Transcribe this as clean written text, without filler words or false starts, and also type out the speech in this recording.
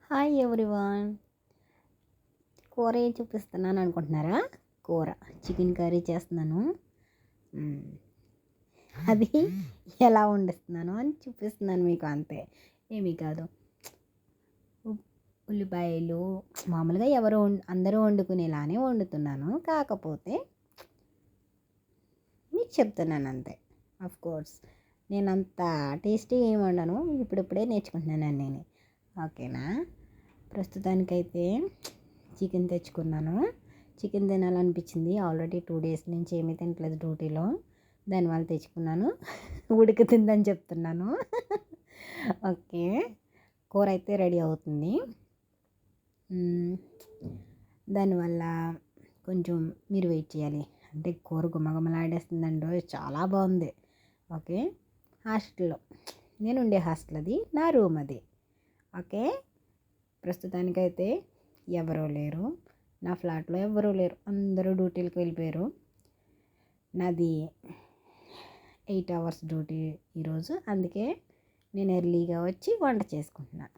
Hi everyone. కూర ఏం చూపిస్తున్నాను అనుకుంటున్నారా? కూర చికెన్ కర్రీ చేస్తున్నాను. మ్మ్. అది ఎలా వండిస్తున్నాను అని చూపిస్తున్నాను మీకు, అంతే, ఏమీ కాదు. ఉల్లిపాయలు మామూలుగా అందరూ వండుకునేలానే వండుతున్నాను, కాకపోతే మీకు చెప్తున్నాను అంతే. ఆఫ్ కోర్స్ నేను అంత టేస్టీ ఏమి వండను, ఇప్పుడిప్పుడే నేర్చుకుంటున్నాను నేను. ఓకేనా? ప్రస్తుతానికైతే చికెన్ తెచ్చుకున్నాను. చికెన్ తినాలనిపించింది. ఆల్రెడీ 2 days నుంచి ఏమీ తినట్లేదు డ్యూటీలో, దానివల్ల తెచ్చుకున్నాను. ఉడుకుతుందని చెప్తున్నాను. ఓకే, కూర అయితే రెడీ అవుతుంది. దానివల్ల కొంచెం మీరు వెయిట్ చేయాలి. అంటే కూర గుమగుమలాడేస్తుందండి, చాలా బాగుంది. ఓకే, హాస్టల్లో నేను ఉండే హాస్టల్ అది, నా రూమ్ అది. ఓకే, ప్రస్తుతానికైతే ఎవరూ లేరు, నా ఫ్లాట్లో ఎవరూ లేరు, అందరూ డ్యూటీలకు వెళ్ళిపోయారు. నాది 8 hours డ్యూటీ ఈరోజు, అందుకే నేను ఎర్లీగా వచ్చి వంట చేసుకుంటున్నాను.